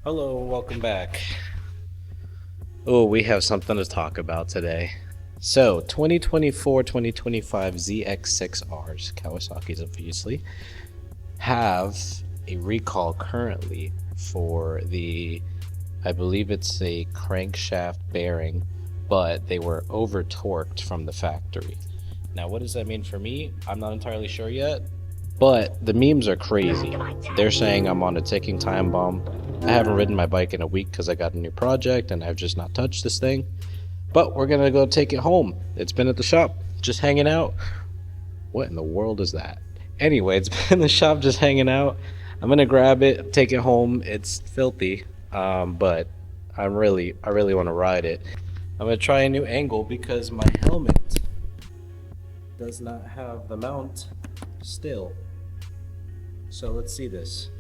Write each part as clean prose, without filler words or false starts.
Hello, welcome back. Oh, we have something to talk about today. So, 2024-2025 ZX6Rs, Kawasaki's obviously, have a recall currently for I believe it's a crankshaft bearing, but they were over torqued from the factory. Now, what does that mean for me? I'm not entirely sure yet, but the memes are crazy. They're saying I'm on a ticking time bomb. I haven't ridden my bike in a week because I got a new project and I've just not touched this thing. But we're gonna go take it home. It's been at the shop, just hanging out. What in the world is that? Anyway, it's been in the shop just hanging out. I'm gonna grab it, take it home. It's filthy, but I really want to ride it. I'm gonna try a new angle because my helmet does not have the mount still. So let's see this.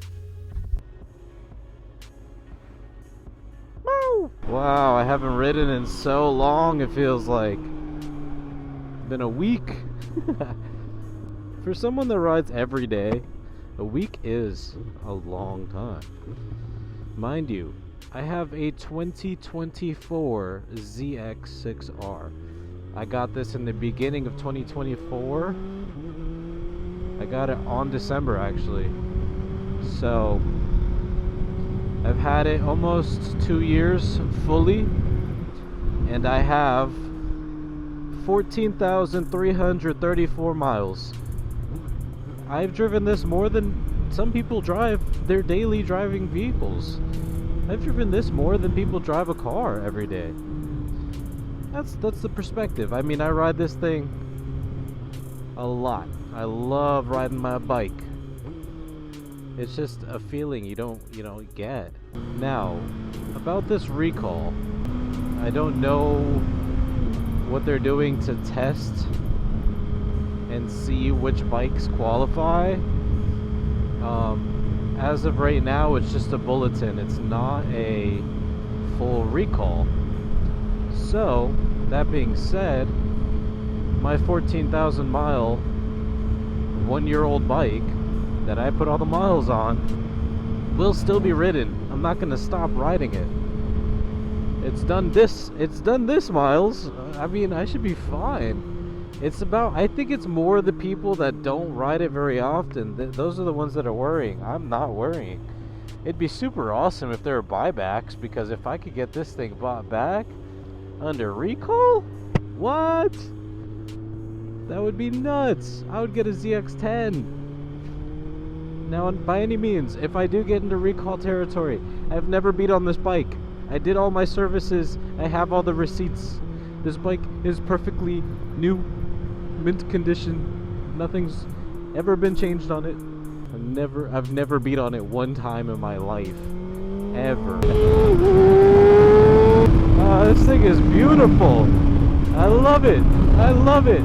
Wow, I haven't ridden in so long, it feels like. Been a week. For someone that rides every day, a week is a long time. Mind you, I have a 2024 ZX6R. I got this in the beginning of 2024. I got it on December actually. So I've had it almost 2 years fully, and I have 14,334 miles. I've driven this more than some people drive their daily driving vehicles. I've driven this more than people drive a car every day. That's the perspective. I mean, I ride this thing a lot. I love riding my bike. It's just a feeling you don't get. Now, about this recall, I don't know what they're doing to test and see which bikes qualify. As of right now, it's just a bulletin. It's not a full recall. So, that being said, my 14,000 mile, 1-year-old bike that I put all the miles on will still be ridden. I'm not gonna stop riding it. It's done this miles. I mean, I should be fine. I think it's more the people that don't ride it very often. Those are the ones that are worrying. I'm not worrying. It'd be super awesome if there were buybacks, because if I could get this thing bought back under recall, what? That would be nuts. I would get a ZX10. Now, by any means, if I do get into recall territory, I've never beat on this bike. I did all my services. I have all the receipts. This bike is perfectly new, mint condition. Nothing's ever been changed on it. I've never beat on it one time in my life. Ever. This thing is beautiful. I love it. I love it.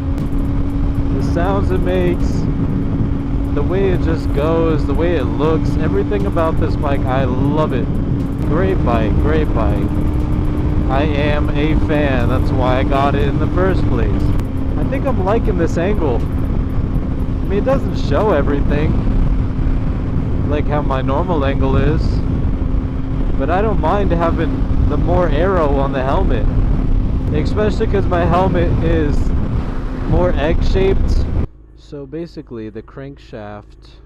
The sounds it makes. The way it just goes, the way it looks, everything about this bike, I love it. Great bike, great bike. I am a fan, that's why I got it in the first place. I think I'm liking this angle. I mean, it doesn't show everything, like how my normal angle is, but I don't mind having the more aero on the helmet, especially because my helmet is more egg-shaped. So basically, the crankshaft,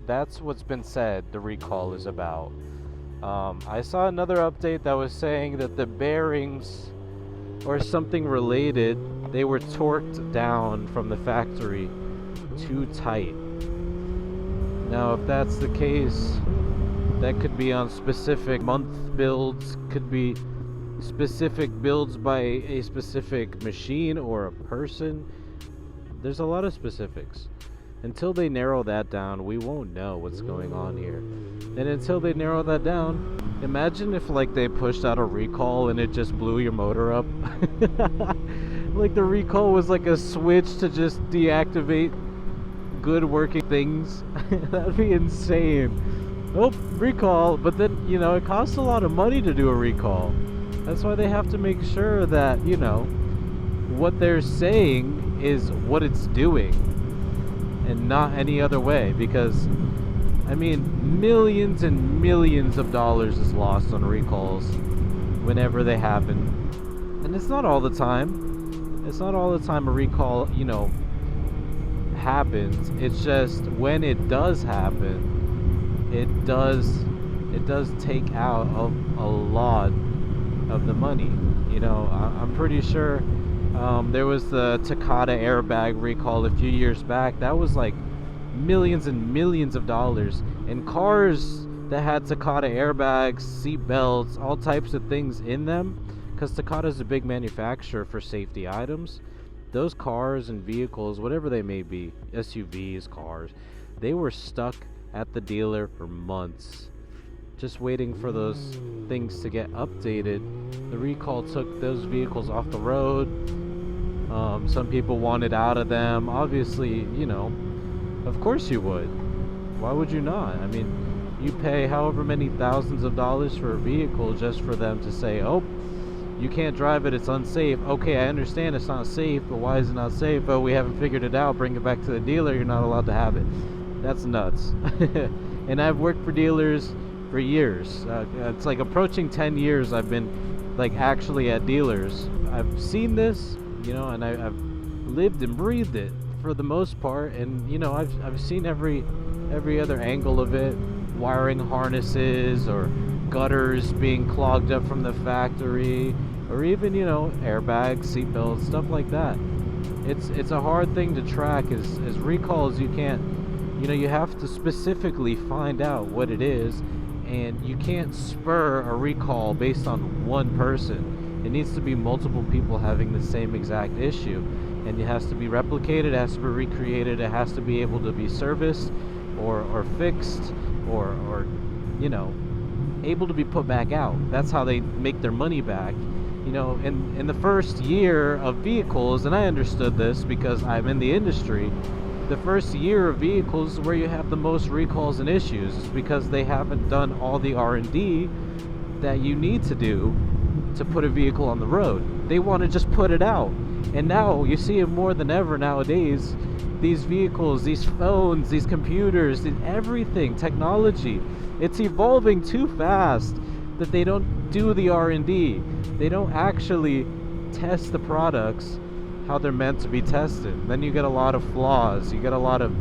that's what's been said the recall is about. I saw another update that was saying that the bearings or something related, they were torqued down from the factory too tight. Now, if that's the case, that could be on specific month builds, could be specific builds by a specific machine or a person. There's a lot of specifics. Until they narrow that down, we won't know what's going on here. And until they narrow that down, imagine if like they pushed out a recall and it just blew your motor up. Like the recall was like a switch to just deactivate good working things. That'd be insane. Oh, recall, but then, it costs a lot of money to do a recall. That's why they have to make sure that, what they're saying is what it's doing and not any other way, because I mean, millions and millions of dollars is lost on recalls whenever they happen. And it's not all the time. It's not all the time a recall, you know, happens. It's just when it does happen, it does take out a lot of the money. You know, I'm pretty sure there was the Takata airbag recall a few years back. That was like millions and millions of dollars. And cars that had Takata airbags, seat belts, all types of things in them, because Takata is a big manufacturer for safety items. Those cars and vehicles, whatever they may be, SUVs, cars, they were stuck at the dealer for months, just waiting for those things to get updated. The recall took those vehicles off the road. Some people wanted out of them. Obviously, you know, of course you would. Why would you not? I mean, you pay however many thousands of dollars for a vehicle just for them to say, oh, you can't drive it, it's unsafe. Okay, I understand it's not safe, but why is it not safe? Oh, we haven't figured it out. Bring it back to the dealer. You're not allowed to have it. That's nuts. And I've worked for dealers for years. It's like approaching 10 years I've been like actually at dealers. I've seen this, you know, and I've lived and breathed it for the most part. And you know, I've seen every other angle of it. Wiring harnesses, or gutters being clogged up from the factory, or even, you know, airbags, seatbelts, stuff like that. It's a hard thing to track. As recalls, you can't, you know, you have to specifically find out what it is, and you can't spur a recall based on one person. It needs to be multiple people having the same exact issue, and it has to be replicated, it has to be recreated, it has to be able to be serviced or fixed, or you know, able to be put back out. That's how they make their money back. You know, in the first year of vehicles, and I understood this because I'm in the industry, the first year of vehicles is where you have the most recalls and issues. It's because they haven't done all the R&D that you need to do to put a vehicle on the road. They want to just put it out. And now you see it more than ever nowadays. These vehicles, these phones, these computers, everything, technology, it's evolving too fast that they don't do the R&D. They don't actually test the products how they're meant to be tested. Then you get a lot of flaws. You get a lot of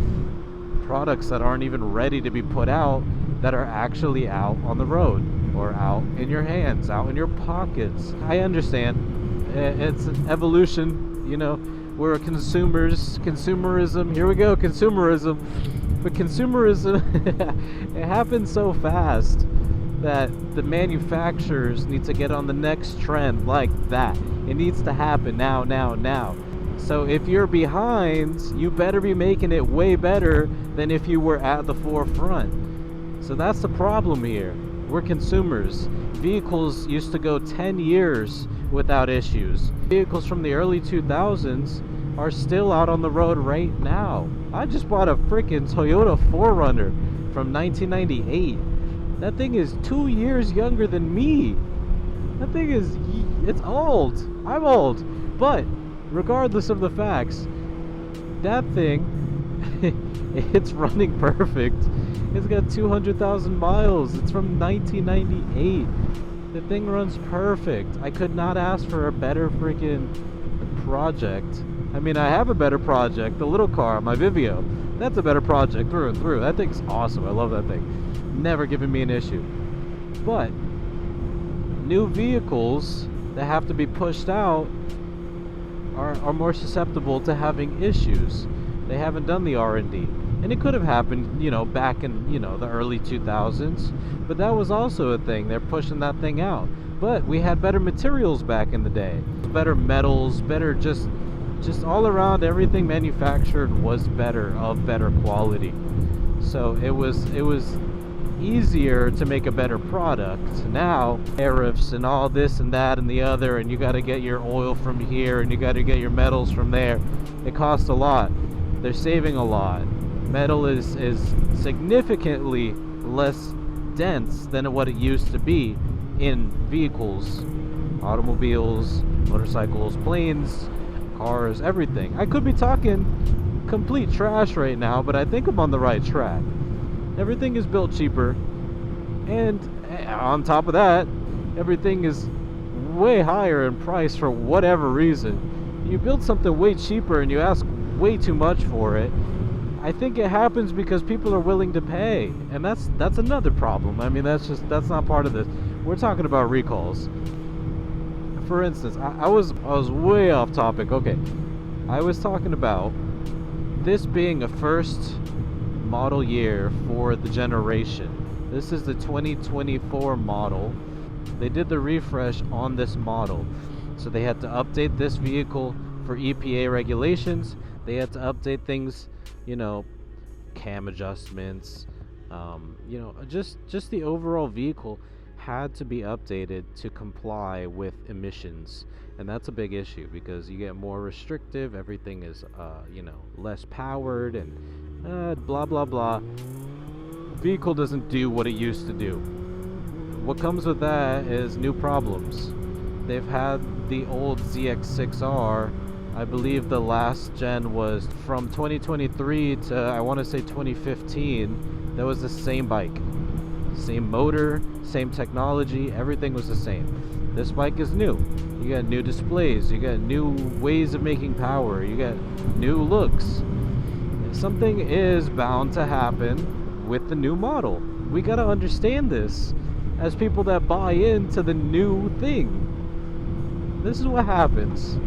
products that aren't even ready to be put out, that are actually out on the road, or out in your hands, out in your pockets. I understand. It's an evolution, you know. We're consumers. Consumerism. Here we go, consumerism. But consumerism, it happens so fast that the manufacturers need to get on the next trend like that. It needs to happen now, now, now. So if you're behind, you better be making it way better than if you were at the forefront. So that's the problem here. We're consumers. Vehicles used to go 10 years without issues. Vehicles from the early 2000s are still out on the road right now. I just bought a freaking Toyota 4Runner from 1998. That thing is 2 years younger than me. That thing is, it's old. I'm old. But regardless of the facts, that thing, it's running perfect. It's got 200,000 miles. It's from 1998. The thing runs perfect. I could not ask for a better freaking project. I mean, I have a better project. The little car, my Vivio. That's a better project through and through. That thing's awesome. I love that thing. Never given me an issue. But new vehicles that have to be pushed out are more susceptible to having issues. They haven't done the R&D. And it could have happened, you know, back in, you know, the early 2000s. But that was also a thing. They're pushing that thing out. But we had better materials back in the day. Better metals, better just all around, everything manufactured was better, of better quality. So it was easier to make a better product. Now, tariffs and all this and that and the other, and you got to get your oil from here and you got to get your metals from there. It costs a lot. They're saving a lot. Metal is significantly less dense than what it used to be in vehicles, automobiles, motorcycles, planes, cars, everything. I could be talking complete trash right now, but I think I'm on the right track. Everything is built cheaper, and on top of that, everything is way higher in price for whatever reason. You build something way cheaper and you ask way too much for it. I think it happens because people are willing to pay, and that's another problem. I mean, that's not part of this. We're talking about recalls. For instance, I was way off topic. Okay, I was talking about this being a first model year for the generation. This is the 2024 model. They did the refresh on this model, so they had to update this vehicle for EPA regulations. They had to update things, you know, cam adjustments, you know, just the overall vehicle had to be updated to comply with emissions. And that's a big issue because you get more restrictive, everything is you know, less powered, and blah blah blah. Vehicle doesn't do what it used to do. What comes with that is new problems. They've had the old ZX6R. I believe the last gen was from 2023 to, I want to say, 2015. That was the same bike. Same motor, same technology, everything was the same. This bike is new. You got new displays, you got new ways of making power, you got new looks. Something is bound to happen with the new model. We gotta understand this as people that buy into the new thing. This is what happens.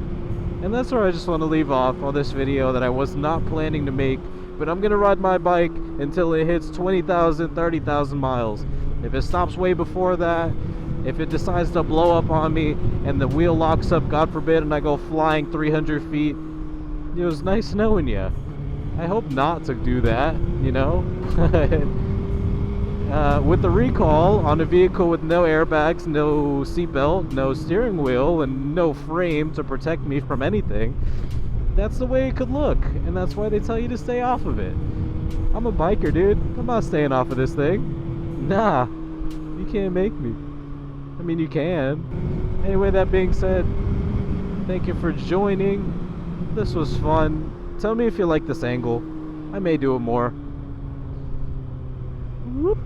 And that's where I just want to leave off on this video that I was not planning to make, but I'm gonna ride my bike until it hits 20,000, 30,000 miles. If it stops way before that, if it decides to blow up on me and the wheel locks up, God forbid, and I go flying 300 feet, it was nice knowing you. I hope not to do that, you know? With the recall on a vehicle with no airbags, no seatbelt, no steering wheel, and no frame to protect me from anything, that's the way it could look, and that's why they tell you to stay off of it. I'm a biker, dude. I'm not staying off of this thing. Nah, you can't make me. I mean, you can. Anyway, that being said, thank you for joining. This was fun. Tell me if you like this angle. I may do it more. Whoop.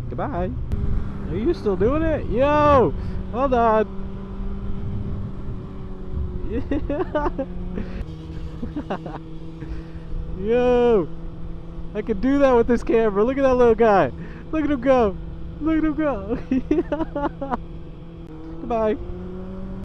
Goodbye. Are you still doing it? Yo! Hold on. Yeah. Yo! I can do that with this camera. Look at that little guy. Look at him go. Look at him go. Goodbye.